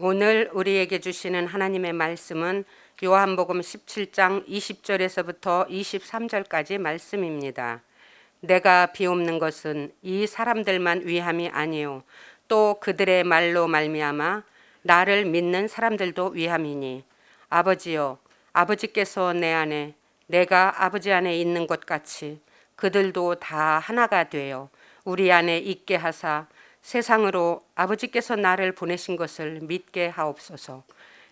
오늘 우리에게 주시는 하나님의 말씀은 요한복음 17장 20절에서부터 23절까지 말씀입니다. 내가 비옵는 것은 이 사람들만 위함이 아니요 또 그들의 말로 말미암아 나를 믿는 사람들도 위함이니 아버지여 아버지께서 내 안에 내가 아버지 안에 있는 것 같이 그들도 다 하나가 되어 우리 안에 있게 하사 세상으로 아버지께서 나를 보내신 것을 믿게 하옵소서.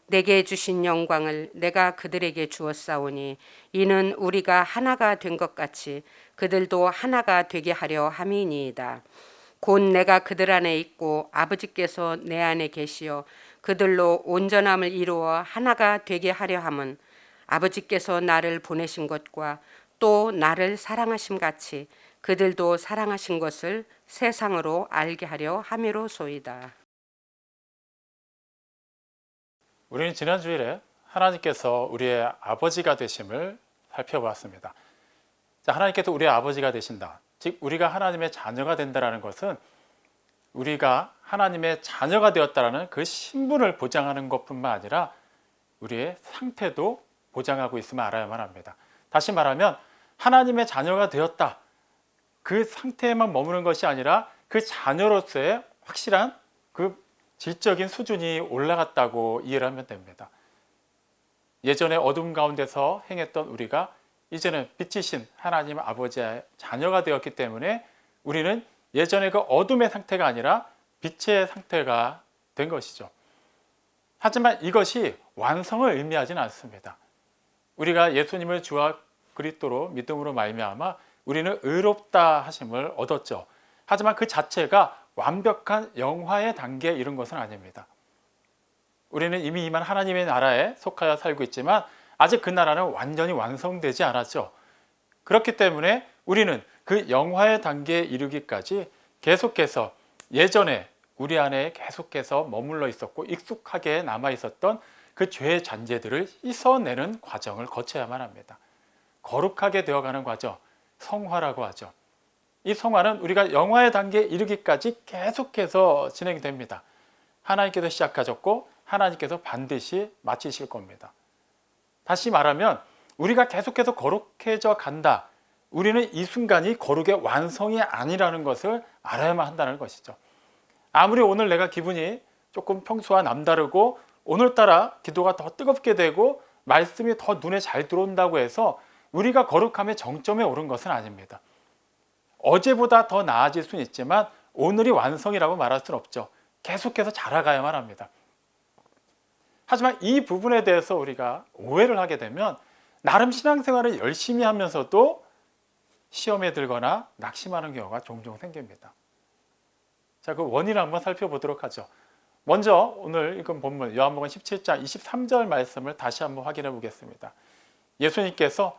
내게 주신 영광을 내가 그들에게 주었사오니 이는 우리가 하나가 된 것 같이 그들도 하나가 되게 하려 함이니이다. 곧 내가 그들 안에 있고 아버지께서 내 안에 계시어 그들로 온전함을 이루어 하나가 되게 하려 함은 아버지께서 나를 보내신 것과 또 나를 사랑하심 같이 그들도 사랑하신 것을 세상으로 알게 하려 함이로소이다. 우리는 지난 주일에 하나님께서 우리의 아버지가 되심을 살펴보았습니다. 자, 하나님께서 우리의 아버지가 되신다. 즉 우리가 하나님의 자녀가 된다는 것은 우리가 하나님의 자녀가 되었다는 그 신분을 보장하는 것뿐만 아니라 우리의 상태도 보장하고 있음을 알아야만 합니다. 다시 말하면 하나님의 자녀가 되었다. 그 상태에만 머무는 것이 아니라 그 자녀로서의 확실한 그 질적인 수준이 올라갔다고 이해를 하면 됩니다. 예전에 어둠 가운데서 행했던 우리가 이제는 빛이신 하나님 아버지의 자녀가 되었기 때문에 우리는 예전에 그 어둠의 상태가 아니라 빛의 상태가 된 것이죠. 하지만 이것이 완성을 의미하지는 않습니다. 우리가 예수님을 주와 그리스도로 믿음으로 말미암아 우리는 의롭다 하심을 얻었죠. 하지만 그 자체가 완벽한 영화의 단계에 이른 것은 아닙니다. 우리는 이미 이만 하나님의 나라에 속하여 살고 있지만 아직 그 나라는 완전히 완성되지 않았죠. 그렇기 때문에 우리는 그 영화의 단계에 이르기까지 계속해서 예전에 우리 안에 계속해서 머물러 있었고 익숙하게 남아 있었던 그 죄의 잔재들을 씻어내는 과정을 거쳐야만 합니다. 거룩하게 되어가는 과정, 성화라고 하죠. 이 성화는 우리가 영화의 단계에 이르기까지 계속해서 진행이 됩니다. 하나님께서 시작하셨고 하나님께서 반드시 마치실 겁니다. 다시 말하면 우리가 계속해서 거룩해져 간다. 우리는 이 순간이 거룩의 완성이 아니라는 것을 알아야만 한다는 것이죠. 아무리 오늘 내가 기분이 조금 평소와 남다르고 오늘따라 기도가 더 뜨겁게 되고 말씀이 더 눈에 잘 들어온다고 해서 우리가 거룩함의 정점에 오른 것은 아닙니다. 어제보다 더 나아질 수는 있지만 오늘이 완성이라고 말할 수는 없죠. 계속해서 자라가야만 합니다. 하지만 이 부분에 대해서 우리가 오해를 하게 되면 나름 신앙생활을 열심히 하면서도 시험에 들거나 낙심하는 경우가 종종 생깁니다. 자, 그 원인을 한번 살펴보도록 하죠. 먼저 오늘 읽은 본문 요한복음 17장 23절 말씀을 다시 한번 확인해 보겠습니다. 예수님께서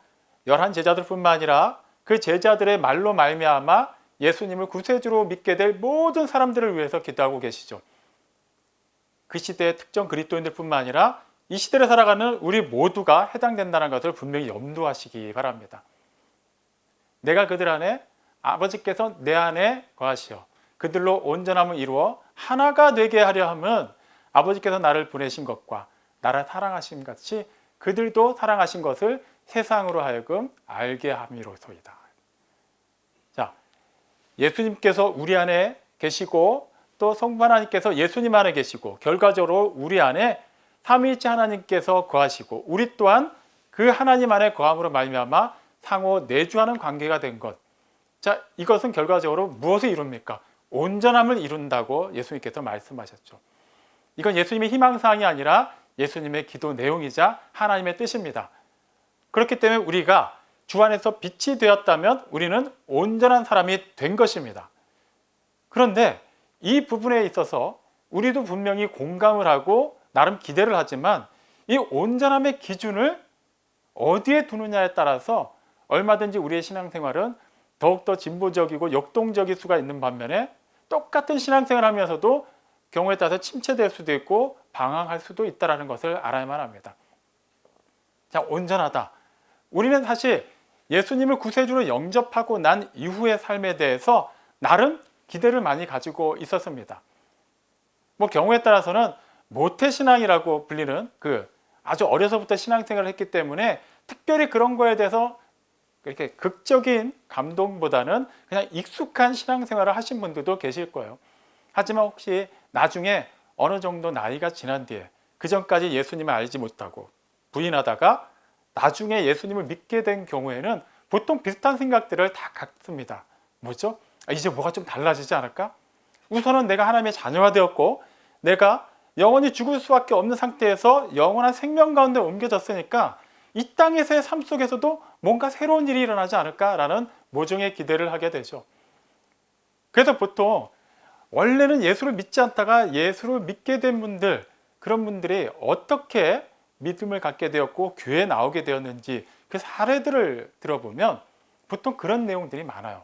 11 제자들뿐만 아니라 그 제자들의 말로 말미암아 예수님을 구세주로 믿게 될 모든 사람들을 위해서 기도하고 계시죠. 그 시대의 특정 그리스도인들뿐만 아니라 이 시대를 살아가는 우리 모두가 해당된다는 것을 분명히 염두하시기 바랍니다. 내가 그들 안에 아버지께서 내 안에 거하시어 그들로 온전함을 이루어 하나가 되게 하려 함은 아버지께서 나를 보내신 것과 나를 사랑하심 같이 그들도 사랑하신 것을 세상으로 하여금 알게 함이로소이다. 자, 예수님께서 우리 안에 계시고 또 성부 하나님께서 예수님 안에 계시고 결과적으로 우리 안에 삼위일체 하나님께서 거하시고 우리 또한 그 하나님 안에 거함으로 말미암아 상호 내주하는 관계가 된 것. 자, 이것은 결과적으로 무엇을 이룹니까? 온전함을 이룬다고 예수님께서 말씀하셨죠. 이건 예수님의 희망사항이 아니라 예수님의 기도 내용이자 하나님의 뜻입니다. 그렇기 때문에 우리가 주 안에서 빛이 되었다면 우리는 온전한 사람이 된 것입니다. 그런데 이 부분에 있어서 우리도 분명히 공감을 하고 나름 기대를 하지만 이 온전함의 기준을 어디에 두느냐에 따라서 얼마든지 우리의 신앙생활은 더욱더 진보적이고 역동적일 수가 있는 반면에 똑같은 신앙생활을 하면서도 경우에 따라서 침체될 수도 있고 방황할 수도 있다는 것을 알아야만 합니다. 자, 온전하다. 우리는 사실 예수님을 구세주로 영접하고 난 이후의 삶에 대해서 나름 기대를 많이 가지고 있었습니다. 뭐 경우에 따라서는 모태신앙이라고 불리는 그 아주 어려서부터 신앙생활을 했기 때문에 특별히 그런 거에 대해서 이렇게 극적인 감동보다는 그냥 익숙한 신앙생활을 하신 분들도 계실 거예요. 하지만 혹시 나중에 어느 정도 나이가 지난 뒤에 그 전까지 예수님을 알지 못하고 부인하다가 나중에 예수님을 믿게 된 경우에는 보통 비슷한 생각들을 다 갖습니다. 뭐죠? 이제 뭐가 좀 달라지지 않을까? 우선은 내가 하나님의 자녀가 되었고 내가 영원히 죽을 수밖에 없는 상태에서 영원한 생명 가운데 옮겨졌으니까 이 땅에서의 삶 속에서도 뭔가 새로운 일이 일어나지 않을까라는 모종의 기대를 하게 되죠. 그래서 보통 원래는 예수를 믿지 않다가 예수를 믿게 된 분들, 그런 분들이 어떻게 믿음을 갖게 되었고 교회에 나오게 되었는지 그 사례들을 들어보면 보통 그런 내용들이 많아요.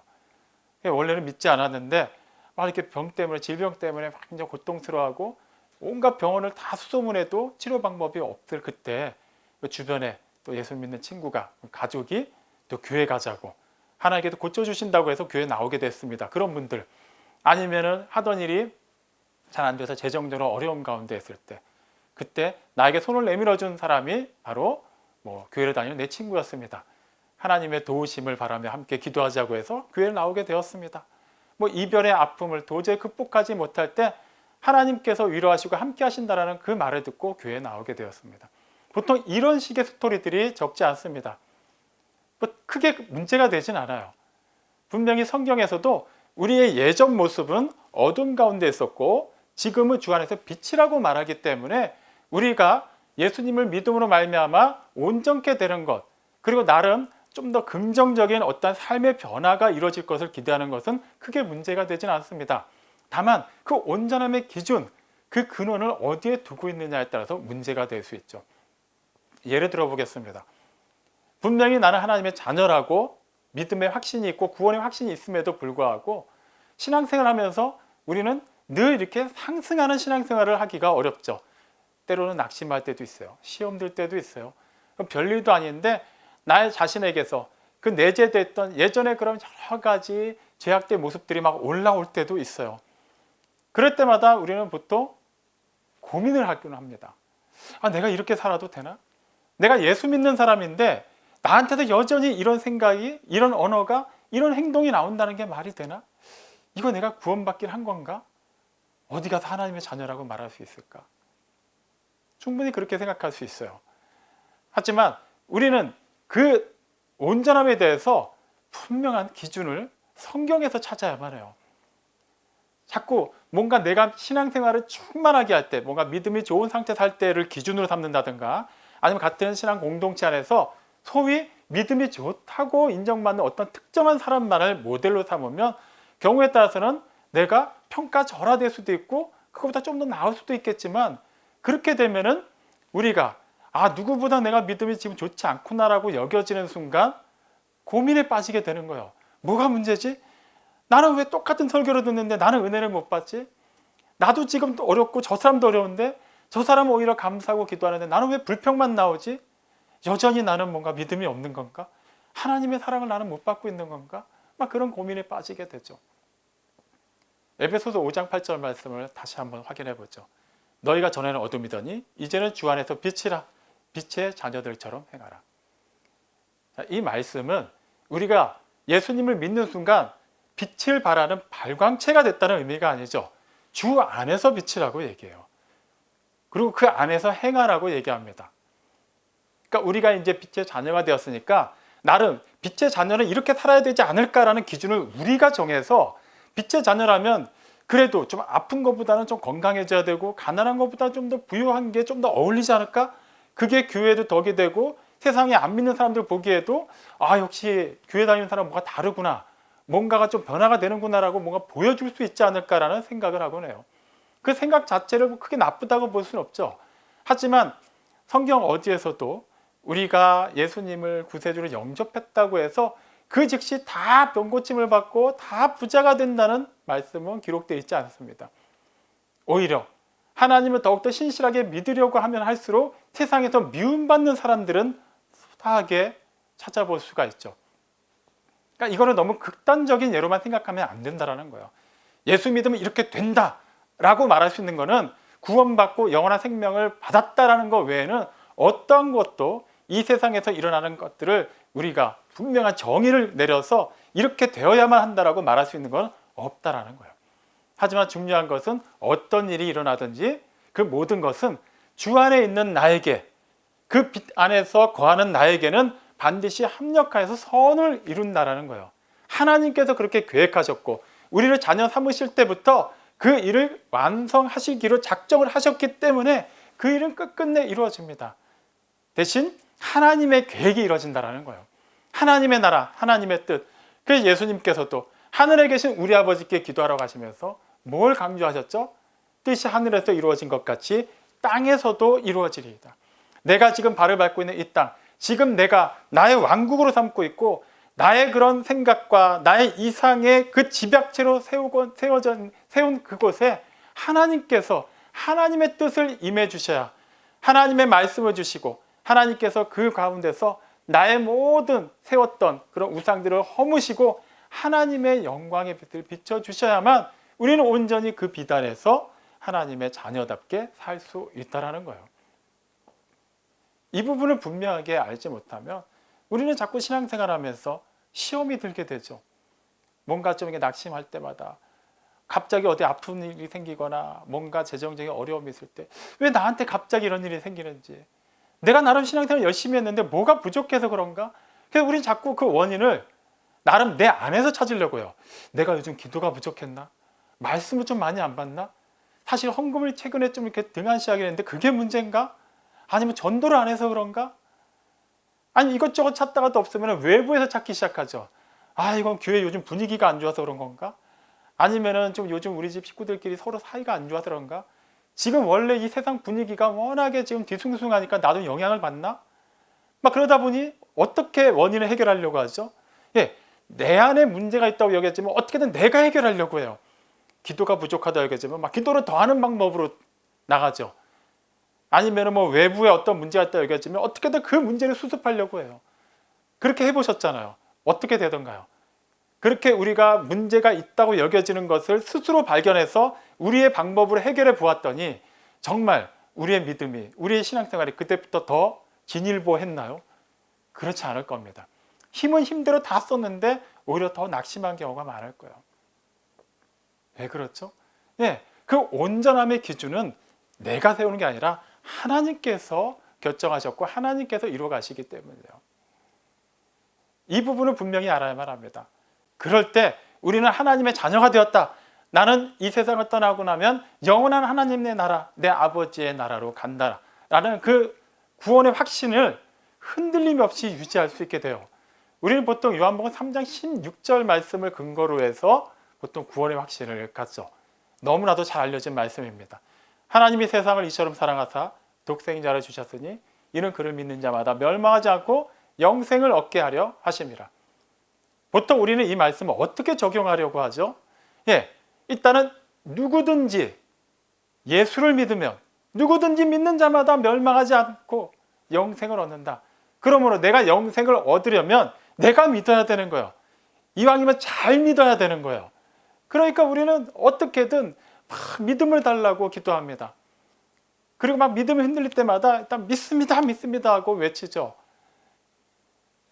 원래는 믿지 않았는데 막 이렇게 병 때문에, 질병 때문에 막 굉장히 고통스러워하고 온갖 병원을 다 수소문해도 치료 방법이 없을 그때 주변에 또 예수 믿는 친구가, 가족이 또 교회 가자고 하나님께서 고쳐주신다고 해서 교회 나오게 됐습니다. 그런 분들, 아니면은 하던 일이 잘 안 돼서 재정적으로 어려움 가운데 있을 때, 그때 나에게 손을 내밀어 준 사람이 바로 교회를 다니는 내 친구였습니다. 하나님의 도우심을 바라며 함께 기도하자고 해서 교회를 나오게 되었습니다. 이별의 아픔을 도저히 극복하지 못할 때 하나님께서 위로하시고 함께 하신다라는 그 말을 듣고 교회에 나오게 되었습니다. 보통 이런 식의 스토리들이 적지 않습니다. 크게 문제가 되진 않아요. 분명히 성경에서도 우리의 예전 모습은 어둠 가운데 있었고 지금은 주 안에서 빛이라고 말하기 때문에 우리가 예수님을 믿음으로 말미암아 온전케 되는 것, 그리고 나름 좀 더 긍정적인 어떤 삶의 변화가 이루어질 것을 기대하는 것은 크게 문제가 되진 않습니다. 다만 그 온전함의 기준, 그 근원을 어디에 두고 있느냐에 따라서 문제가 될 수 있죠. 예를 들어 보겠습니다. 분명히 나는 하나님의 자녀라고 믿음의 확신이 있고 구원의 확신이 있음에도 불구하고 신앙생활을 하면서 우리는 늘 이렇게 상승하는 신앙생활을 하기가 어렵죠. 때로는 낙심할 때도 있어요. 시험 들 때도 있어요. 별일도 아닌데 나의 자신에게서 그 내재됐던 예전에 그런 여러 가지 죄악된 모습들이 막 올라올 때도 있어요. 그럴 때마다 우리는 보통 고민을 하기는 합니다. 내가 이렇게 살아도 되나? 내가 예수 믿는 사람인데 나한테도 여전히 이런 생각이, 이런 언어가, 이런 행동이 나온다는 게 말이 되나? 이거 내가 구원받긴 한 건가? 어디 가서 하나님의 자녀라고 말할 수 있을까? 충분히 그렇게 생각할 수 있어요. 하지만 우리는 그 온전함에 대해서 분명한 기준을 성경에서 찾아야만 해요. 자꾸 뭔가 내가 신앙생활을 충만하게 할 때, 뭔가 믿음이 좋은 상태 살 때를 기준으로 삼는다든가, 아니면 같은 신앙 공동체 안에서 소위 믿음이 좋다고 인정받는 어떤 특정한 사람만을 모델로 삼으면 경우에 따라서는 내가 평가절하될 수도 있고 그것보다 좀 더 나을 수도 있겠지만, 그렇게 되면은 우리가 누구보다 내가 믿음이 지금 좋지 않구나라고 여겨지는 순간 고민에 빠지게 되는 거예요. 뭐가 문제지? 나는 왜 똑같은 설교를 듣는데 나는 은혜를 못 받지? 나도 지금 어렵고 저 사람도 어려운데 저 사람은 오히려 감사하고 기도하는데 나는 왜 불평만 나오지? 여전히 나는 뭔가 믿음이 없는 건가? 하나님의 사랑을 나는 못 받고 있는 건가? 막 그런 고민에 빠지게 되죠. 에베소서 5장 8절 말씀을 다시 한번 확인해 보죠. 너희가 전에는 어둠이더니 이제는 주 안에서 빛이라. 빛의 자녀들처럼 행하라. 이 말씀은 우리가 예수님을 믿는 순간 빛을 발하는 발광체가 됐다는 의미가 아니죠. 주 안에서 빛이라고 얘기해요. 그리고 그 안에서 행하라고 얘기합니다. 그러니까 우리가 이제 빛의 자녀가 되었으니까 나름 빛의 자녀는 이렇게 살아야 되지 않을까라는 기준을 우리가 정해서, 빛의 자녀라면 그래도 좀 아픈 것보다는 좀 건강해져야 되고 가난한 것보다 좀 더 부유한 게 좀 더 어울리지 않을까? 그게 교회에도 덕이 되고 세상에 안 믿는 사람들 보기에도 역시 교회 다니는 사람 뭔가 다르구나, 뭔가가 좀 변화가 되는구나라고 뭔가 보여줄 수 있지 않을까라는 생각을 하곤 해요. 그 생각 자체를 크게 나쁘다고 볼 수는 없죠. 하지만 성경 어디에서도 우리가 예수님을 구세주로 영접했다고 해서 그 즉시 다 병고침을 받고 다 부자가 된다는 말씀은 기록되어 있지 않습니다. 오히려 하나님을 더욱더 신실하게 믿으려고 하면 할수록 세상에서 미움받는 사람들은 숱하게 찾아볼 수가 있죠. 그러니까 이거는 너무 극단적인 예로만 생각하면 안 된다는 거예요. 예수 믿으면 이렇게 된다라고 말할 수 있는 거는 구원받고 영원한 생명을 받았다라는 것 외에는 어떠한 것도 이 세상에서 일어나는 것들을 우리가 분명한 정의를 내려서 이렇게 되어야만 한다라고 말할 수 있는 건 없다라는 거예요. 하지만 중요한 것은 어떤 일이 일어나든지 그 모든 것은 주 안에 있는 나에게, 그 빛 안에서 거하는 나에게는 반드시 합력하여서 선을 이룬다라는 거예요. 하나님께서 그렇게 계획하셨고 우리를 자녀 삼으실 때부터 그 일을 완성하시기로 작정을 하셨기 때문에 그 일은 끝끝내 이루어집니다. 대신 하나님의 계획이 이루어진다는 거예요. 하나님의 나라, 하나님의 뜻. 그래서 예수님께서도 하늘에 계신 우리 아버지께 기도하러 가시면서 뭘 강조하셨죠? 뜻이 하늘에서 이루어진 것 같이 땅에서도 이루어지리이다. 내가 지금 발을 밟고 있는 이 땅, 지금 내가 나의 왕국으로 삼고 있고 나의 그런 생각과 나의 이상의 그 집약체로 세운 그곳에 하나님께서 하나님의 뜻을 임해 주셔야 하나님의 말씀을 주시고 하나님께서 그 가운데서 나의 모든 세웠던 그런 우상들을 허무시고 하나님의 영광의 빛을 비춰주셔야만 우리는 온전히 그 비단에서 하나님의 자녀답게 살 수 있다는 거예요. 이 부분을 분명하게 알지 못하면 우리는 자꾸 신앙생활하면서 시험이 들게 되죠. 뭔가 좀 낙심할 때마다 갑자기 어디 아픈 일이 생기거나 뭔가 재정적인 어려움이 있을 때 왜 나한테 갑자기 이런 일이 생기는지, 내가 나름 신앙생활 열심히 했는데 뭐가 부족해서 그런가? 그래서 우리는 자꾸 그 원인을 나름 내 안에서 찾으려고요. 내가 요즘 기도가 부족했나? 말씀을 좀 많이 안 받나? 사실 헌금을 최근에 좀 이렇게 등한시하게 했는데 그게 문제인가? 아니면 전도를 안 해서 그런가? 아니 이것저것 찾다가도 없으면 외부에서 찾기 시작하죠. 아 이건 교회 요즘 분위기가 안 좋아서 그런 건가? 아니면은 좀 요즘 우리 집 식구들끼리 서로 사이가 안 좋아서 그런가? 지금 원래 이 세상 분위기가 워낙에 지금 뒤숭숭하니까 나도 영향을 받나? 막 그러다 보니 어떻게 원인을 해결하려고 하죠? 예, 내 안에 문제가 있다고 여겼지만 어떻게든 내가 해결하려고 해요. 기도가 부족하다 여겼지만 막 기도를 더하는 방법으로 나가죠. 아니면 뭐 외부에 어떤 문제가 있다 여겼지만 어떻게든 그 문제를 수습하려고 해요. 그렇게 해보셨잖아요. 어떻게 되던가요? 그렇게 우리가 문제가 있다고 여겨지는 것을 스스로 발견해서 우리의 방법으로 해결해 보았더니 정말 우리의 믿음이, 우리의 신앙생활이 그때부터 더 진일보했나요? 그렇지 않을 겁니다. 힘은 힘대로 다 썼는데 오히려 더 낙심한 경우가 많을 거예요. 왜 그렇죠? 예, 그 온전함의 기준은 내가 세우는 게 아니라 하나님께서 결정하셨고 하나님께서 이루어 가시기 때문이에요. 이 부분을 분명히 알아야만 합니다. 그럴 때 우리는 하나님의 자녀가 되었다. 나는 이 세상을 떠나고 나면 영원한 하나님의 나라, 내 아버지의 나라로 간다라는 그 구원의 확신을 흔들림 없이 유지할 수 있게 돼요. 우리는 보통 요한복음 3장 16절 말씀을 근거로 해서 보통 구원의 확신을 갖죠. 너무나도 잘 알려진 말씀입니다. 하나님이 세상을 이처럼 사랑하사 독생자를 주셨으니 이는 그를 믿는 자마다 멸망하지 않고 영생을 얻게 하려 하심이라. 보통 우리는 이 말씀을 어떻게 적용하려고 하죠? 예, 일단은 누구든지 예수를 믿으면 누구든지 믿는 자마다 멸망하지 않고 영생을 얻는다. 그러므로 내가 영생을 얻으려면 내가 믿어야 되는 거예요. 이왕이면 잘 믿어야 되는 거예요. 그러니까 우리는 어떻게든 막 믿음을 달라고 기도합니다. 그리고 막 믿음이 흔들릴 때마다 일단 믿습니다, 믿습니다 하고 외치죠.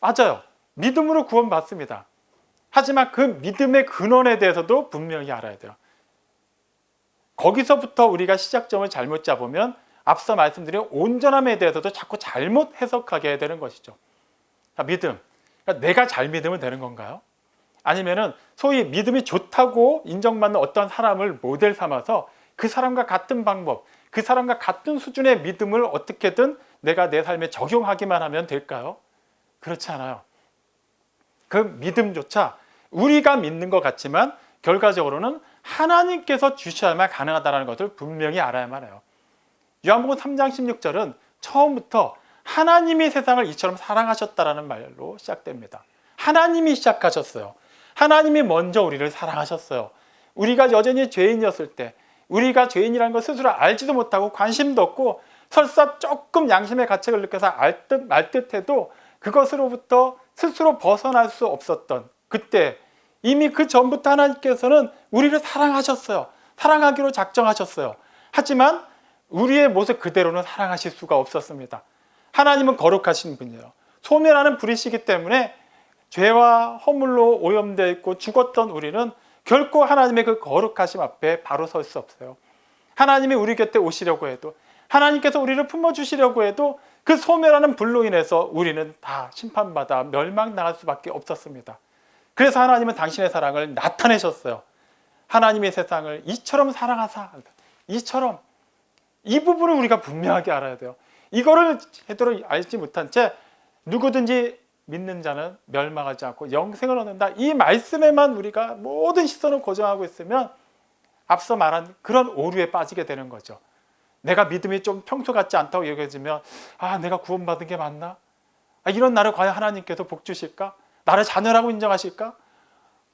맞아요. 믿음으로 구원받습니다. 하지만 그 믿음의 근원에 대해서도 분명히 알아야 돼요. 거기서부터 우리가 시작점을 잘못 잡으면 앞서 말씀드린 온전함에 대해서도 자꾸 잘못 해석하게 되는 것이죠. 믿음. 그러니까 내가 잘 믿으면 되는 건가요? 아니면은 소위 믿음이 좋다고 인정받는 어떤 사람을 모델 삼아서 그 사람과 같은 방법, 그 사람과 같은 수준의 믿음을 어떻게든 내가 내 삶에 적용하기만 하면 될까요? 그렇지 않아요. 그 믿음조차 우리가 믿는 것 같지만 결과적으로는 하나님께서 주셔야만 가능하다는 것을 분명히 알아야만 해요. 요한복음 3장 16절은 처음부터 하나님이 세상을 이처럼 사랑하셨다라는 말로 시작됩니다. 하나님이 시작하셨어요. 하나님이 먼저 우리를 사랑하셨어요. 우리가 여전히 죄인이었을 때, 우리가 죄인이라는 걸 스스로 알지도 못하고 관심도 없고 설사 조금 양심의 가책을 느껴서 알 듯 말 듯해도 그것으로부터 스스로 벗어날 수 없었던 그때 이미 그 전부터 하나님께서는 우리를 사랑하셨어요. 사랑하기로 작정하셨어요. 하지만 우리의 모습 그대로는 사랑하실 수가 없었습니다. 하나님은 거룩하신 분이에요. 소멸하는 불이시기 때문에 죄와 허물로 오염되어 있고 죽었던 우리는 결코 하나님의 그 거룩하심 앞에 바로 설 수 없어요. 하나님이 우리 곁에 오시려고 해도, 하나님께서 우리를 품어주시려고 해도 그 소멸하는 불로 인해서 우리는 다 심판받아 멸망당할 수밖에 없었습니다. 그래서 하나님은 당신의 사랑을 나타내셨어요. 하나님의 세상을 이처럼 사랑하사, 이처럼. 이 부분을 우리가 분명하게 알아야 돼요. 이거를 제대로 알지 못한 채 누구든지 믿는 자는 멸망하지 않고 영생을 얻는다. 이 말씀에만 우리가 모든 시선을 고정하고 있으면 앞서 말한 그런 오류에 빠지게 되는 거죠. 내가 믿음이 좀 평소 같지 않다고 여겨지면 내가 구원받은 게 맞나? 이런 나를 과연 하나님께서 복 주실까? 나를 자녀라고 인정하실까?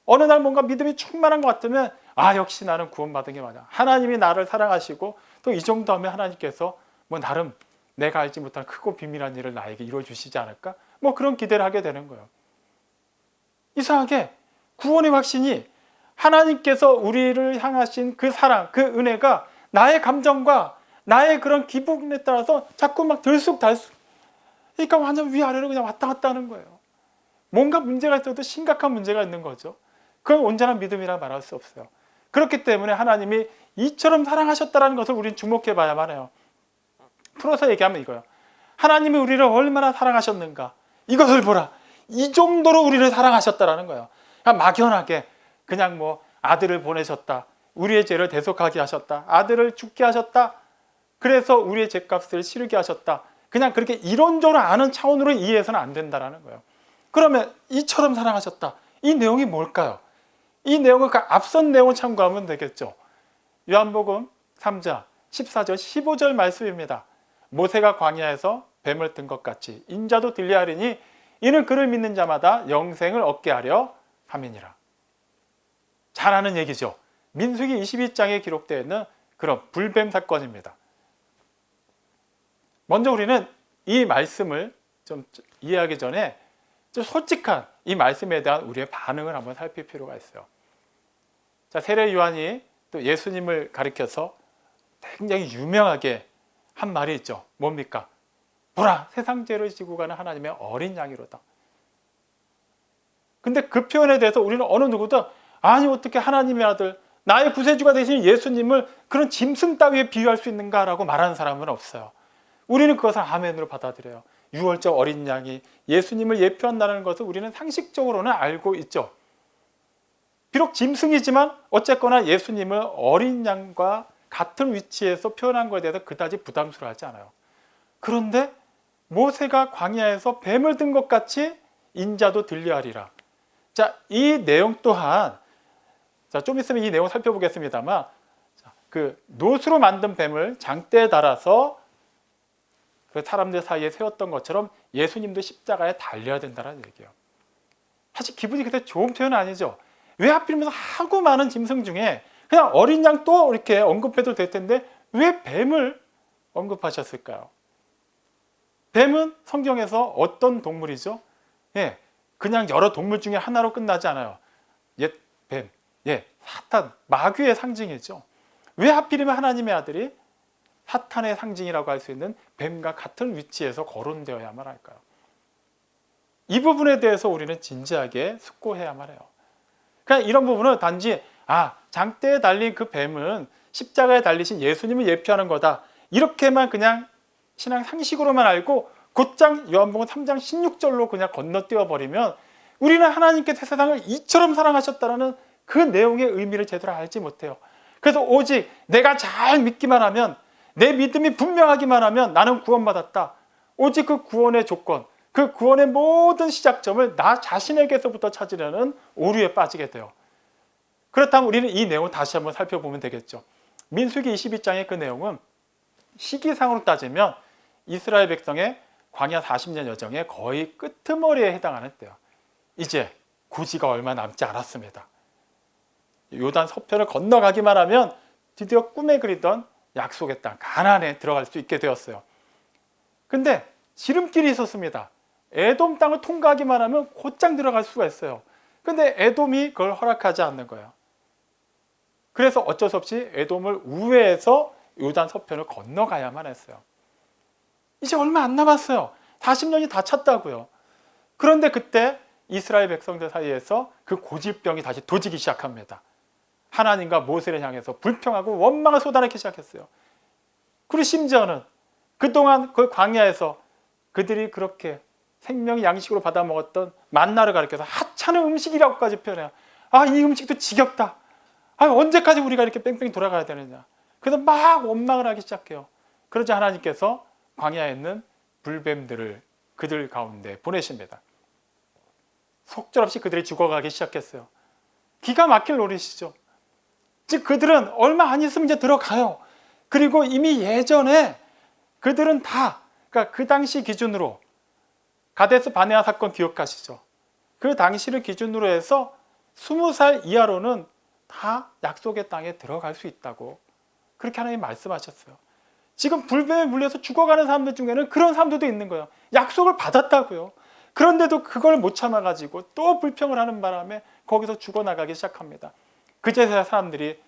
어느 날 뭔가 믿음이 충만한 것 같으면 역시 나는 구원받은 게 맞아. 하나님이 나를 사랑하시고 또 이 정도 하면 하나님께서 나름 내가 알지 못한 크고 비밀한 일을 나에게 이루어주시지 않을까? 그런 기대를 하게 되는 거예요. 이상하게 구원의 확신이 하나님께서 우리를 향하신 그 사랑, 그 은혜가 나의 감정과 나의 그런 기분에 따라서 자꾸 들쑥달쑥, 그러니까 완전 위아래로 그냥 왔다 갔다 하는 거예요. 뭔가 문제가 있어도 심각한 문제가 있는 거죠. 그건 온전한 믿음이라 말할 수 없어요. 그렇기 때문에 하나님이 이처럼 사랑하셨다는 것을 우리는 주목해 봐야만 해요. 풀어서 얘기하면 이거예요. 하나님이 우리를 얼마나 사랑하셨는가. 이것을 보라. 이 정도로 우리를 사랑하셨다라는 거예요. 그냥 막연하게 그냥 아들을 보내셨다. 우리의 죄를 대속하게 하셨다. 아들을 죽게 하셨다. 그래서 우리의 죄값을 치르게 하셨다. 그냥 그렇게 이론적으로 아는 차원으로 이해해서는 안 된다라는 거예요. 그러면 이처럼 사랑하셨다. 이 내용이 뭘까요? 이 내용은 그 앞선 내용을 참고하면 되겠죠. 요한복음 3장 14절 15절 말씀입니다. 모세가 광야에서 뱀을 든 것 같이 인자도 들리하리니 이는 그를 믿는 자마다 영생을 얻게 하려 함이니라. 잘 아는 얘기죠. 민수기 22장에 기록되어 있는 그런 불뱀 사건입니다. 먼저 우리는 이 말씀을 좀 이해하기 전에 좀 솔직한 이 말씀에 대한 우리의 반응을 한번 살필 필요가 있어요. 자, 세례 요한이 또 예수님을 가리켜서 굉장히 유명하게 한 말이 있죠. 뭡니까? 보라, 세상 죄를 지고 가는 하나님의 어린 양이로다. 근데 그 표현에 대해서 우리는 어느 누구도 어떻게 하나님의 아들, 나의 구세주가 되신 예수님을 그런 짐승 따위에 비유할 수 있는가라고 말하는 사람은 없어요. 우리는 그것을 아멘으로 받아들여요. 유월절 어린 양이 예수님을 예표한다는 것을 우리는 상식적으로는 알고 있죠. 비록 짐승이지만 어쨌거나 예수님을 어린 양과 같은 위치에서 표현한 것에 대해서 그다지 부담스러워하지 않아요. 그런데 모세가 광야에서 뱀을 든 것 같이 인자도 들려하리라. 자, 이 내용 또한 좀 있으면 이 내용 살펴보겠습니다만 그 노수로 만든 뱀을 장대에 달아서 그 사람들 사이에 세웠던 것처럼 예수님도 십자가에 달려야 된다는 얘기예요. 사실 기분이 그렇게 좋은 표현은 아니죠. 왜 하필이면 하고 많은 짐승 중에 그냥 어린 양 또 이렇게 언급해도 될 텐데 왜 뱀을 언급하셨을까요? 뱀은 성경에서 어떤 동물이죠? 그냥 여러 동물 중에 하나로 끝나지 않아요. 옛 뱀, 사탄, 마귀의 상징이죠. 왜 하필이면 하나님의 아들이 사탄의 상징이라고 할 수 있는 뱀과 같은 위치에서 거론되어야만 할까요? 이 부분에 대해서 우리는 진지하게 숙고해야만 해요. 그러니까 이런 부분은 단지 장대에 달린 그 뱀은 십자가에 달리신 예수님을 예표하는 거다. 이렇게만 그냥 신앙 상식으로만 알고 곧장 요한복음 3장 16절로 그냥 건너뛰어 버리면 우리는 하나님께서 세상을 이처럼 사랑하셨다는 그 내용의 의미를 제대로 알지 못해요. 그래서 오직 내가 잘 믿기만 하면, 내 믿음이 분명하기만 하면 나는 구원받았다. 오직 그 구원의 조건, 그 구원의 모든 시작점을 나 자신에게서부터 찾으려는 오류에 빠지게 돼요. 그렇다면 우리는 이 내용을 다시 한번 살펴보면 되겠죠. 민수기 22장의 그 내용은 시기상으로 따지면 이스라엘 백성의 광야 40년 여정의 거의 끄트머리에 해당하는 때요. 이제 고지가 얼마 남지 않았습니다. 요단 서편을 건너가기만 하면 드디어 꿈에 그리던 약속의 땅 가나안에 들어갈 수 있게 되었어요. 근데 지름길이 있었습니다. 에돔 땅을 통과하기만 하면 곧장 들어갈 수가 있어요. 근데 에돔이 그걸 허락하지 않는 거예요. 그래서 어쩔 수 없이 에돔을 우회해서 요단 서편을 건너가야만 했어요. 이제 얼마 안 남았어요. 40년이 다 찼다고요. 그런데 그때 이스라엘 백성들 사이에서 그 고질병이 다시 도지기 시작합니다. 하나님과 모세를 향해서 불평하고 원망을 쏟아내기 시작했어요. 그리고 심지어는 그동안 그 광야에서 그들이 그렇게 생명의 양식으로 받아 먹었던 만나를 가리켜서 하찮은 음식이라고까지 표현해요. 아, 이 음식도 지겹다. 아, 언제까지 우리가 이렇게 뺑뺑이 돌아가야 되느냐. 그래서 막 원망을 하기 시작해요. 그러자 하나님께서 광야에 있는 불뱀들을 그들 가운데 보내십니다. 속절없이 그들이 죽어가기 시작했어요. 기가 막힐 노릇이죠. 즉 그들은 얼마 안 있으면 이제 들어가요. 그리고 이미 예전에 그들은 다, 그러니까 그 당시 기준으로 가데스 바네아 사건 기억하시죠? 그 당시를 기준으로 해서 20살 이하로는 다 약속의 땅에 들어갈 수 있다고 그렇게 하나님 말씀하셨어요. 지금 불뱀에 물려서 죽어가는 사람들 중에는 그런 사람들도 있는 거예요. 약속을 받았다고요. 그런데도 그걸 못 참아가지고 또 불평을 하는 바람에 거기서 죽어나가기 시작합니다. 그제서야 사람들이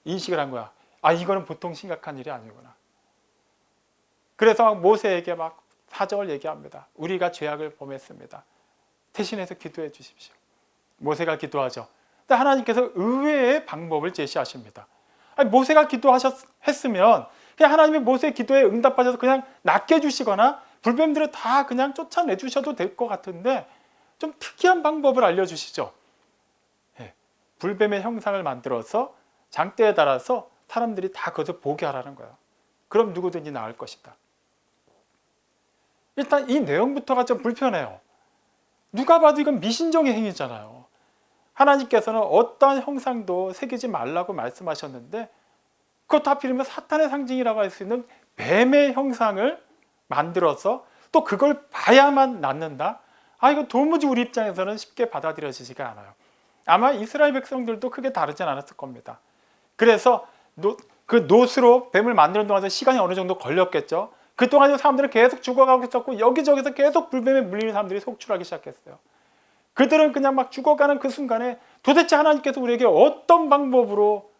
인식을 한 거야. 아, 이거는 보통 심각한 일이 아니구나. 그래서 막 모세에게 막 사정을 얘기합니다. 우리가 죄악을 범했습니다. 대신해서 기도해 주십시오. 모세가 기도하죠. 근데 하나님께서 의외의 방법을 제시하십니다. 아니, 모세가 기도했으면 그냥 하나님이 모세의 기도에 응답하셔서 그냥 낫게 해주시거나 불뱀들을 다 그냥 쫓아내 주셔도 될 것 같은데 좀 특이한 방법을 알려주시죠. 예, 불뱀의 형상을 만들어서 장대에 달아서 사람들이 다 그것을 보게 하라는 거예요. 그럼 누구든지 나을 것이다. 일단 이 내용부터가 좀 불편해요. 누가 봐도 이건 미신종의 행위잖아요. 하나님께서는 어떠한 형상도 새기지 말라고 말씀하셨는데 그것도 하필이면 사탄의 상징이라고 할 수 있는 뱀의 형상을 만들어서 또 그걸 봐야만 낫는다? 아, 이거 도무지 우리 입장에서는 쉽게 받아들여지지가 않아요. 아마 이스라엘 백성들도 크게 다르진 않았을 겁니다. 그래서 그 노스로 뱀을 만드는 동안에 시간이 어느 정도 걸렸겠죠. 그동안 사람들은 계속 죽어가고 있었고 여기저기서 계속 불뱀에 물리는 사람들이 속출하기 시작했어요. 그들은 그냥 막 죽어가는 그 순간에 도대체 하나님께서 우리에게 어떤 방법으로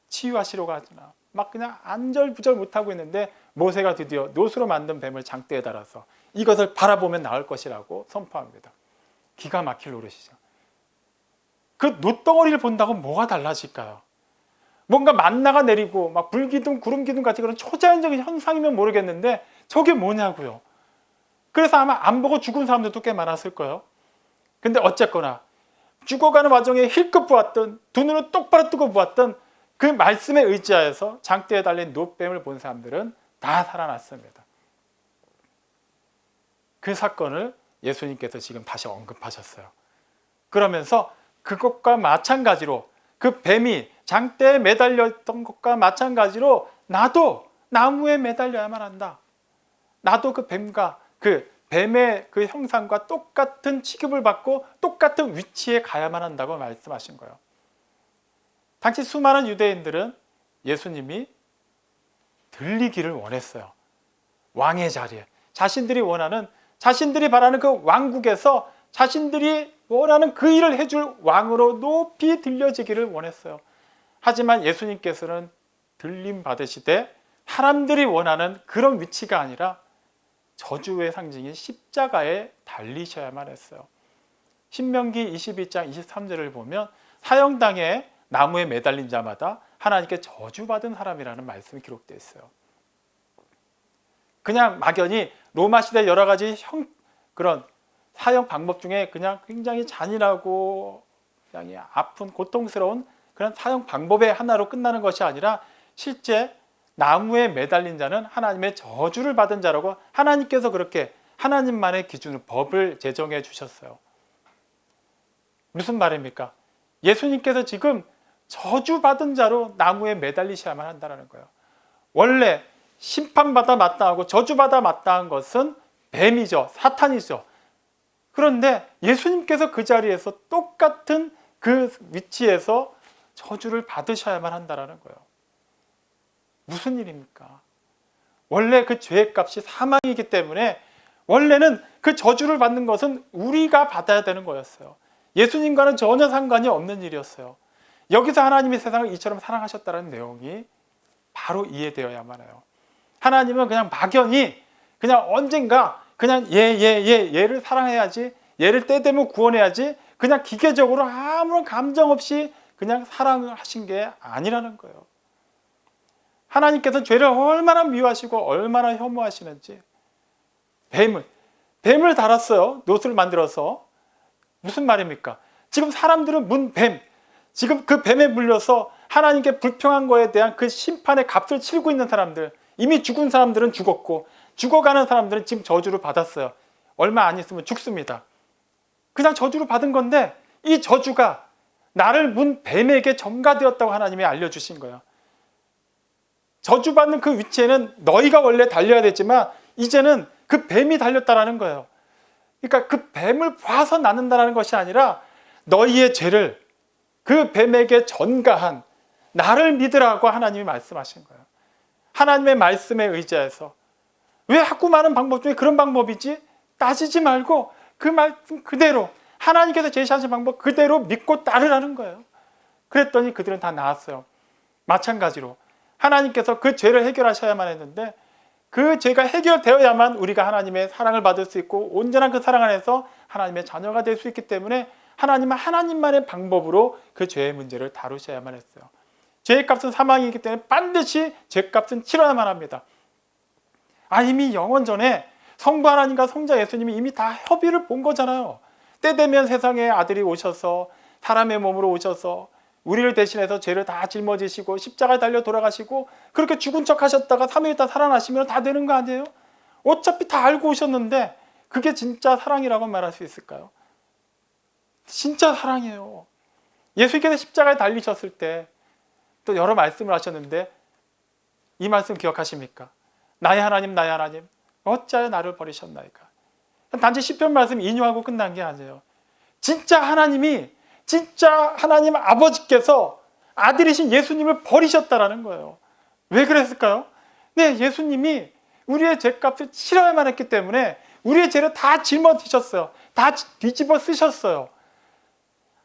치유하시려고 하시나 막 그냥 안절부절 못하고 있는데 모세가 드디어 노스로 만든 뱀을 장대에 달아서 이것을 바라보면 나을 것이라고 선포합니다. 기가 막힐 노릇이죠. 그 놋덩어리를 본다고 뭐가 달라질까요? 뭔가 만나가 내리고 막 불기둥 구름기둥 같은 그런 초자연적인 현상이면 모르겠는데 저게 뭐냐고요. 그래서 아마 안 보고 죽은 사람들도 꽤 많았을 거예요. 근데 어쨌거나 죽어가는 와중에 힐끗 보았던 두 눈을 똑바로 뜨고 보았던 그 말씀에 의지하여서 장대에 달린 놋뱀을 본 사람들은 다 살아났습니다. 그 사건을 예수님께서 지금 다시 언급하셨어요. 그러면서 그것과 마찬가지로 그 뱀이 장대에 매달려 있던 것과 마찬가지로 나도 나무에 매달려야만 한다. 나도 그 뱀과 그 뱀의 그 형상과 똑같은 취급을 받고 똑같은 위치에 가야만 한다고 말씀하신 거예요. 당시 수많은 유대인들은 예수님이 들리기를 원했어요. 왕의 자리에 자신들이 원하는, 자신들이 바라는 그 왕국에서 자신들이 원하는 그 일을 해줄 왕으로 높이 들려지기를 원했어요. 하지만 예수님께서는 들림 받으시되 사람들이 원하는 그런 위치가 아니라 저주의 상징인 십자가에 달리셔야만 했어요. 신명기 22장 23절을 보면 사형당에 나무에 매달린 자마다 하나님께 저주받은 사람이라는 말씀이 기록되어 있어요. 그냥 막연히 로마 시대 여러 가지 그런 사형 방법 중에 그냥 굉장히 잔인하고 굉장히 아픈 고통스러운 그런 사형 방법의 하나로 끝나는 것이 아니라 실제 나무에 매달린 자는 하나님의 저주를 받은 자라고 하나님께서 그렇게 하나님만의 기준으로 법을 제정해 주셨어요. 무슨 말입니까? 예수님께서 지금 저주받은 자로 나무에 매달리셔야만 한다는 거예요. 원래 심판받아 마땅하고 저주받아 마땅한 것은 뱀이죠. 사탄이죠. 그런데 예수님께서 그 자리에서 똑같은 그 위치에서 저주를 받으셔야만 한다는 거예요. 무슨 일입니까? 원래 그 죄의 값이 사망이기 때문에 원래는 그 저주를 받는 것은 우리가 받아야 되는 거였어요. 예수님과는 전혀 상관이 없는 일이었어요. 여기서 하나님이 세상을 이처럼 사랑하셨다는 내용이 바로 이해되어야만 해요. 하나님은 그냥 막연히 그냥 언젠가 그냥 얘를 사랑해야지, 얘를 때 되면 구원해야지, 그냥 기계적으로 아무런 감정 없이 그냥 사랑을 하신 게 아니라는 거예요. 하나님께서 죄를 얼마나 미워하시고 얼마나 혐오하시는지. 뱀을 달았어요. 놋을 만들어서. 무슨 말입니까? 지금 사람들은 지금 그 뱀에 물려서 하나님께 불평한 거에 대한 그 심판의 값을 치르고 있는 사람들, 이미 죽은 사람들은 죽었고 죽어가는 사람들은 지금 저주를 받았어요. 얼마 안 있으면 죽습니다. 그냥 저주를 받은 건데 이 저주가 나를 문 뱀에게 전가되었다고 하나님이 알려주신 거예요. 저주받는 그 위치에는 너희가 원래 달려야 되지만 이제는 그 뱀이 달렸다라는 거예요. 그러니까 그 뱀을 봐서 낳는다는 것이 아니라 너희의 죄를 그 뱀에게 전가한 나를 믿으라고 하나님이 말씀하신 거예요. 하나님의 말씀에 의지해서 왜 하고 많은 방법 중에 그런 방법이지? 따지지 말고 그 말씀 그대로 하나님께서 제시하신 방법 그대로 믿고 따르라는 거예요. 그랬더니 그들은 다 나았어요. 마찬가지로 하나님께서 그 죄를 해결하셔야만 했는데 그 죄가 해결되어야만 우리가 하나님의 사랑을 받을 수 있고 온전한 그 사랑 안에서 하나님의 자녀가 될 수 있기 때문에 하나님은 하나님만의 방법으로 그 죄의 문제를 다루셔야만 했어요. 죄의 값은 사망이기 때문에 반드시 죄값은 치러야만 합니다. 이미 영원 전에 성부 하나님과 성자 예수님이 이미 다 협의를 본 거잖아요. 때 되면 세상에 아들이 오셔서 사람의 몸으로 오셔서 우리를 대신해서 죄를 다 짊어지시고 십자가에 달려 돌아가시고 그렇게 죽은 척 하셨다가 3일 있다 살아나시면 다 되는 거 아니에요? 어차피 다 알고 오셨는데 그게 진짜 사랑이라고 말할 수 있을까요? 진짜 사랑이에요. 예수께서 십자가에 달리셨을 때 또 여러 말씀을 하셨는데 이 말씀 기억하십니까? 나의 하나님 나의 하나님 어찌하여 나를 버리셨나이까? 단지 시편 말씀 인용하고 끝난 게 아니에요. 진짜 하나님 아버지께서 아들이신 예수님을 버리셨다라는 거예요. 왜 그랬을까요? 네, 예수님이 우리의 죄값을 치러야만 했기 때문에 우리의 죄를 다 짊어지셨어요. 다 뒤집어 쓰셨어요.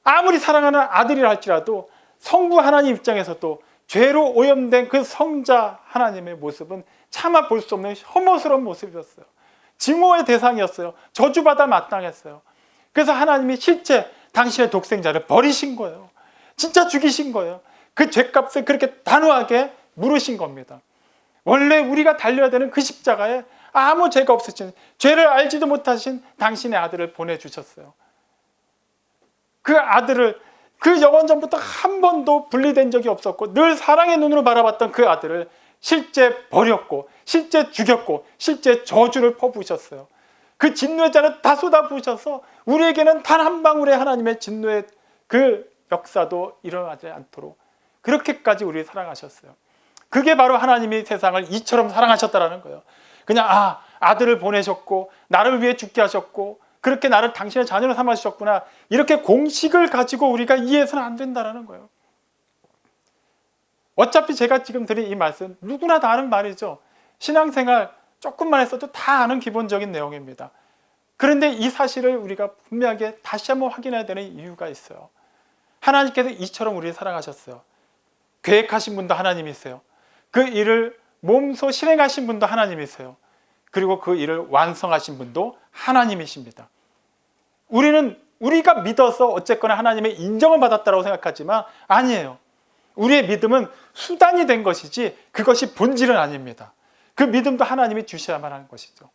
아무리 사랑하는 아들이라 할지라도 성부 하나님 입장에서도 죄로 오염된 그 성자 하나님의 모습은 차마 볼 수 없는 혐오스러운 모습이었어요. 증오의 대상이었어요. 저주받아 마땅했어요. 그래서 하나님이 실제 당신의 독생자를 버리신 거예요. 진짜 죽이신 거예요. 그 죄값을 그렇게 단호하게 물으신 겁니다. 원래 우리가 달려야 되는 그 십자가에 아무 죄가 없으신, 죄를 알지도 못하신 당신의 아들을 보내주셨어요. 그 아들을 그 영원 전부터 한 번도 분리된 적이 없었고 늘 사랑의 눈으로 바라봤던 그 아들을 실제 버렸고 실제 죽였고 실제 저주를 퍼부으셨어요. 그 진노의 잔을 다 쏟아부으셔서 우리에게는 단 한 방울의 하나님의 진노의 그 역사도 일어나지 않도록 그렇게까지 우리를 사랑하셨어요. 그게 바로 하나님이 세상을 이처럼 사랑하셨다라는 거예요. 그냥 아들을 보내셨고 나를 위해 죽게 하셨고 그렇게 나를 당신의 자녀로 삼아주셨구나 이렇게 공식을 가지고 우리가 이해해서는 안 된다는 거예요. 어차피 제가 지금 드린 이 말씀 누구나 다 아는 말이죠. 신앙생활 조금만 했어도 다 아는 기본적인 내용입니다. 그런데 이 사실을 우리가 분명하게 다시 한번 확인해야 되는 이유가 있어요. 하나님께서 이처럼 우리를 사랑하셨어요. 계획하신 분도 하나님이세요. 그 일을 몸소 실행하신 분도 하나님이세요. 그리고 그 일을 완성하신 분도 하나님이십니다. 우리가 믿어서 어쨌거나 하나님의 인정을 받았다고 생각하지만 아니에요. 우리의 믿음은 수단이 된 것이지 그것이 본질은 아닙니다. 그 믿음도 하나님이 주셔야만 하는 것이죠.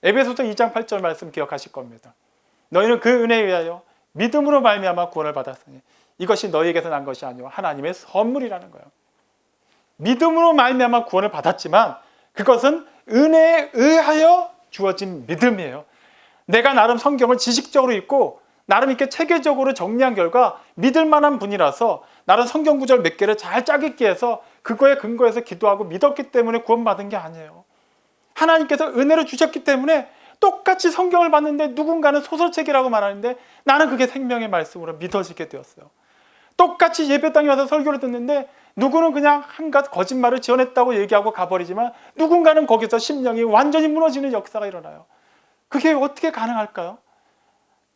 에베소서 2장 8절 말씀 기억하실 겁니다. 너희는 그 은혜에 의하여 믿음으로 말미암아 구원을 받았으니 이것이 너희에게서 난 것이 아니오 하나님의 선물이라는 거예요. 믿음으로 말미암아 구원을 받았지만 그것은 은혜에 의하여 주어진 믿음이에요. 내가 나름 성경을 지식적으로 읽고 나름 이렇게 체계적으로 정리한 결과 믿을 만한 분이라서 나름 성경 구절 몇 개를 잘 짜깁기 해서 그거에 근거해서 기도하고 믿었기 때문에 구원받은 게 아니에요. 하나님께서 은혜를 주셨기 때문에 똑같이 성경을 봤는데 누군가는 소설책이라고 말하는데 나는 그게 생명의 말씀으로 믿어지게 되었어요. 똑같이 예배당에 와서 설교를 듣는데 누구는 그냥 한갓 거짓말을 지어냈다고 얘기하고 가버리지만 누군가는 거기서 심령이 완전히 무너지는 역사가 일어나요. 그게 어떻게 가능할까요?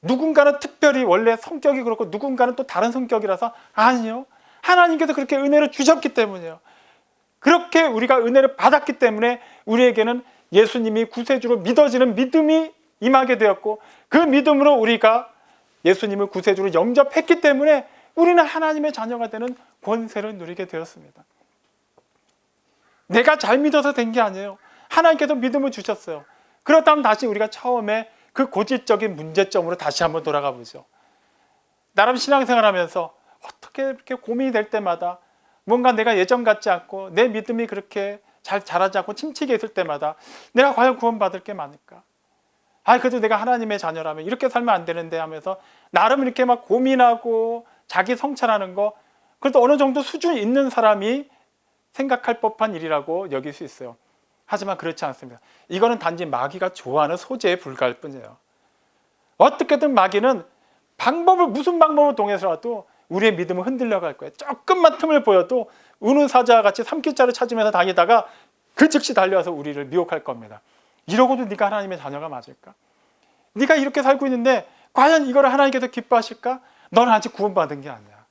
누군가는 특별히 원래 성격이 그렇고 누군가는 또 다른 성격이라서 아니요. 하나님께서 그렇게 은혜를 주셨기 때문이에요. 그렇게 우리가 은혜를 받았기 때문에 우리에게는 예수님이 구세주로 믿어지는 믿음이 임하게 되었고, 그 믿음으로 우리가 예수님을 구세주로 영접했기 때문에 우리는 하나님의 자녀가 되는 권세를 누리게 되었습니다. 내가 잘 믿어서 된 게 아니에요. 하나님께서 믿음을 주셨어요. 그렇다면 다시 우리가 처음에 그 고질적인 문제점으로 다시 한번 돌아가 보죠. 나름 신앙생활하면서 어떻게 이렇게 고민이 될 때마다 뭔가 내가 예전 같지 않고 내 믿음이 그렇게 잘 자라지 않고 침체기에 있을 때마다 내가 과연 구원받을 게 많을까? 그래도 내가 하나님의 자녀라면 이렇게 살면 안 되는데 하면서 나름 이렇게 막 고민하고 자기 성찰하는 거, 그래도 어느 정도 수준이 있는 사람이 생각할 법한 일이라고 여길 수 있어요. 하지만 그렇지 않습니다. 이거는 단지 마귀가 좋아하는 소재에 불과할 뿐이에요. 어떻게든 마귀는 무슨 방법을 통해서라도 우리의 믿음을 흔들려 갈 거예요. 조금만 틈을 보여도 우는 사자와 같이 삼킬자를 찾으면서 다니다가 그 즉시 달려와서 우리를 미혹할 겁니다. 이러고도 네가 하나님의 자녀가 맞을까? 네가 이렇게 살고 있는데 과연 이걸 하나님께서 기뻐하실까? 너는 아직 구원받은 게 아니야.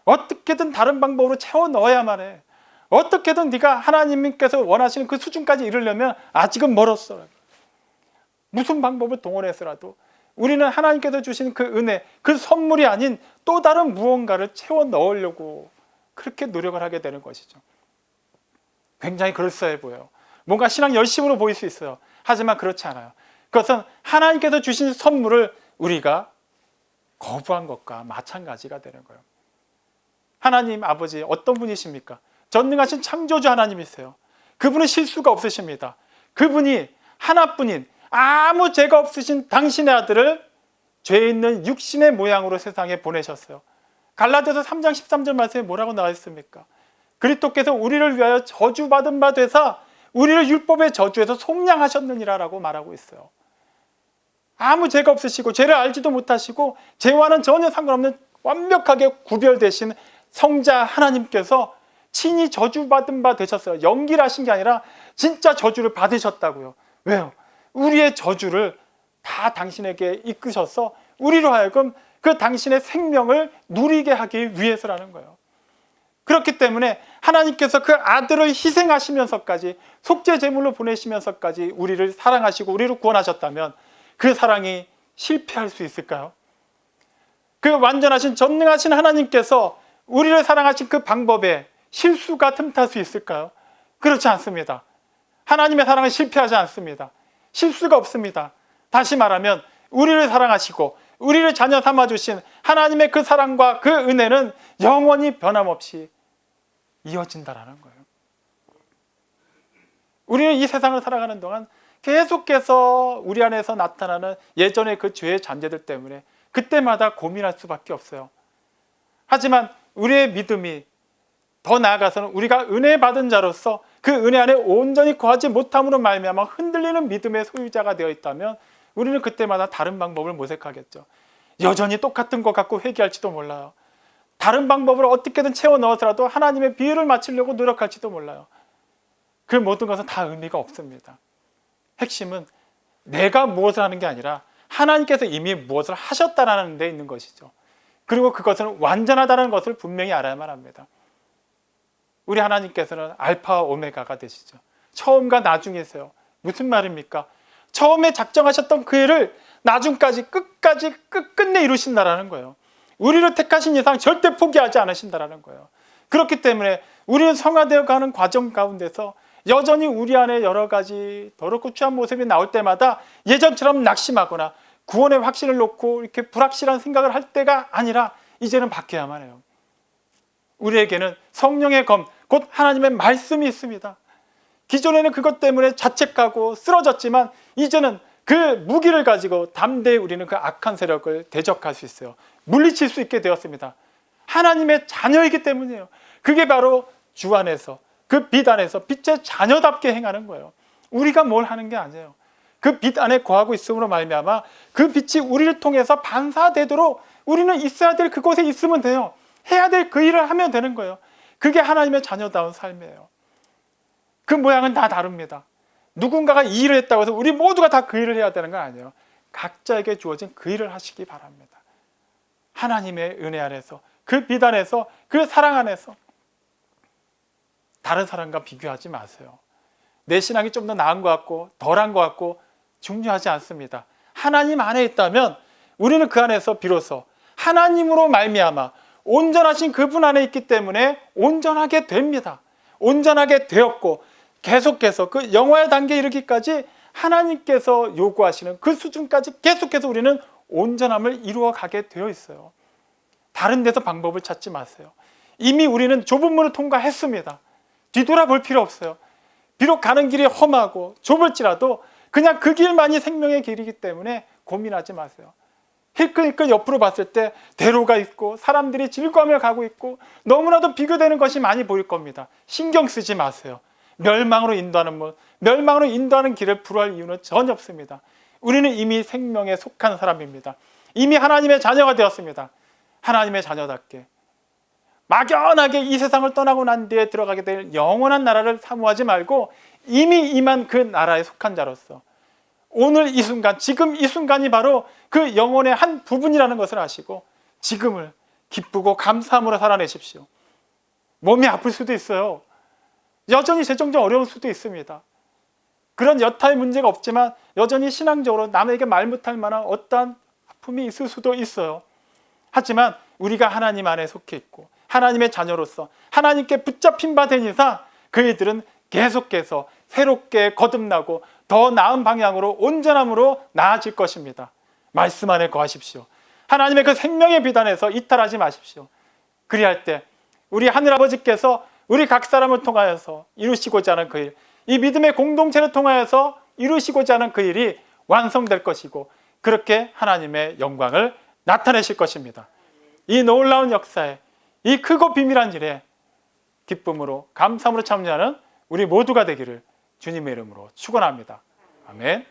어떻게든 다른 방법으로 채워 넣어야만 해. 어떻게든 네가 하나님께서 원하시는 그 수준까지 이르려면 아직은 멀었어. 무슨 방법을 동원해서라도 우리는 하나님께서 주신 그 은혜, 그 선물이 아닌 또 다른 무언가를 채워 넣으려고 그렇게 노력을 하게 되는 것이죠. 굉장히 그럴싸해 보여요. 뭔가 신앙 열심으로 보일 수 있어요. 하지만 그렇지 않아요. 그것은 하나님께서 주신 선물을 우리가 거부한 것과 마찬가지가 되는 거예요. 하나님 아버지 어떤 분이십니까? 전능하신 창조주 하나님이세요. 그분은 실수가 없으십니다. 그분이 하나뿐인 아무 죄가 없으신 당신의 아들을 죄 있는 육신의 모양으로 세상에 보내셨어요. 갈라디아서 3장 13절 말씀에 뭐라고 나와 있습니까? 그리스도께서 우리를 위하여 저주받은 바 되사 우리를 율법의 저주에서 속량하셨느니라라고 말하고 있어요. 아무 죄가 없으시고 죄를 알지도 못하시고 죄와는 전혀 상관없는 완벽하게 구별되신 성자 하나님께서 친히 저주받은 바 되셨어요. 연기를 하신 게 아니라 진짜 저주를 받으셨다고요. 왜요? 우리의 저주를 다 당신에게 이끄셔서 우리로 하여금 그 당신의 생명을 누리게 하기 위해서라는 거예요. 그렇기 때문에 하나님께서 그 아들을 희생하시면서까지 속죄 제물로 보내시면서까지 우리를 사랑하시고 우리를 구원하셨다면 그 사랑이 실패할 수 있을까요? 그 완전하신 전능하신 하나님께서 우리를 사랑하신 그 방법에 실수가 틈탈 수 있을까요? 그렇지 않습니다. 하나님의 사랑은 실패하지 않습니다. 실수가 없습니다. 다시 말하면 우리를 사랑하시고 우리를 자녀 삼아주신 하나님의 그 사랑과 그 은혜는 영원히 변함없이 이어진다라는 거예요. 우리는 이 세상을 살아가는 동안 계속해서 우리 안에서 나타나는 예전의 그 죄의 잔재들 때문에 그때마다 고민할 수밖에 없어요. 하지만 우리의 믿음이 더 나아가서는 우리가 은혜 받은 자로서 그 은혜 안에 온전히 거하지 못함으로 말미암아 흔들리는 믿음의 소유자가 되어 있다면 우리는 그때마다 다른 방법을 모색하겠죠. 여전히 똑같은 것 갖고 회개할지도 몰라요. 다른 방법을 어떻게든 채워 넣어서라도 하나님의 비유를 맞추려고 노력할지도 몰라요. 그 모든 것은 다 의미가 없습니다. 핵심은 내가 무엇을 하는 게 아니라 하나님께서 이미 무엇을 하셨다는 데 있는 것이죠. 그리고 그것은 완전하다는 것을 분명히 알아야만 합니다. 우리 하나님께서는 알파와 오메가가 되시죠. 처음과 나중이세요. 무슨 말입니까? 처음에 작정하셨던 그 일을 나중까지 끝끝내 이루신다라는 거예요. 우리를 택하신 이상 절대 포기하지 않으신다라는 거예요. 그렇기 때문에 우리는 성화되어 가는 과정 가운데서 여전히 우리 안에 여러 가지 더럽고 추한 모습이 나올 때마다 예전처럼 낙심하거나 구원의 확신을 놓고 이렇게 불확실한 생각을 할 때가 아니라 이제는 바뀌어야만 해요. 우리에게는 성령의 검, 곧 하나님의 말씀이 있습니다. 기존에는 그것 때문에 자책하고 쓰러졌지만 이제는 그 무기를 가지고 담대히 우리는 그 악한 세력을 대적할 수 있어요. 물리칠 수 있게 되었습니다. 하나님의 자녀이기 때문이에요. 그게 바로 주 안에서 그 빛 안에서 빛의 자녀답게 행하는 거예요. 우리가 뭘 하는 게 아니에요. 그 빛 안에 거하고 있음으로 말미암아 그 빛이 우리를 통해서 반사되도록 우리는 있어야 될 그곳에 있으면 돼요. 해야 될 그 일을 하면 되는 거예요. 그게 하나님의 자녀다운 삶이에요. 그 모양은 다 다릅니다. 누군가가 이 일을 했다고 해서 우리 모두가 다 그 일을 해야 되는 건 아니에요. 각자에게 주어진 그 일을 하시기 바랍니다. 하나님의 은혜 안에서 그 빛 안에서 그 사랑 안에서 다른 사람과 비교하지 마세요. 내 신앙이 좀 더 나은 것 같고 덜한 것 같고 중요하지 않습니다. 하나님 안에 있다면 우리는 그 안에서 비로소 하나님으로 말미암아 온전하신 그분 안에 있기 때문에 온전하게 됩니다. 온전하게 되었고 계속해서 그 영화의 단계에 이르기까지 하나님께서 요구하시는 그 수준까지 계속해서 우리는 온전함을 이루어 가게 되어 있어요. 다른 데서 방법을 찾지 마세요. 이미 우리는 좁은 문을 통과했습니다. 뒤돌아볼 필요 없어요. 비록 가는 길이 험하고 좁을지라도 그냥 그 길만이 생명의 길이기 때문에 고민하지 마세요. 힐끗힐끗 옆으로 봤을 때 대로가 있고 사람들이 즐거워하며 가고 있고 너무나도 비교되는 것이 많이 보일 겁니다. 신경 쓰지 마세요. 멸망으로 인도하는 길을 불허할 이유는 전혀 없습니다. 우리는 이미 생명에 속한 사람입니다. 이미 하나님의 자녀가 되었습니다. 하나님의 자녀답게 막연하게 이 세상을 떠나고 난 뒤에 들어가게 될 영원한 나라를 사모하지 말고 이미 임한 그 나라에 속한 자로서 오늘 이 순간, 지금 이 순간이 바로 그 영혼의 한 부분이라는 것을 아시고 지금을 기쁘고 감사함으로 살아내십시오. 몸이 아플 수도 있어요. 여전히 재정적 어려울 수도 있습니다. 그런 여타의 문제가 없지만 여전히 신앙적으로 남에게 말 못할 만한 어떠한 아픔이 있을 수도 있어요. 하지만 우리가 하나님 안에 속해 있고 하나님의 자녀로서 하나님께 붙잡힌 바 된 이상 그이들은 계속해서 새롭게 거듭나고 더 나은 방향으로 온전함으로 나아질 것입니다. 말씀 안에 거하십시오. 하나님의 그 생명의 비단에서 이탈하지 마십시오. 그리할 때 우리 하늘아버지께서 우리 각 사람을 통하여서 이루시고자 하는 그 일, 이 믿음의 공동체를 통하여서 이루시고자 하는 그 일이 완성될 것이고 그렇게 하나님의 영광을 나타내실 것입니다. 이 놀라운 역사에 이 크고 비밀한 일에 기쁨으로 감사함으로 참여하는 우리 모두가 되기를 주님의 이름으로 축원합니다. 아멘.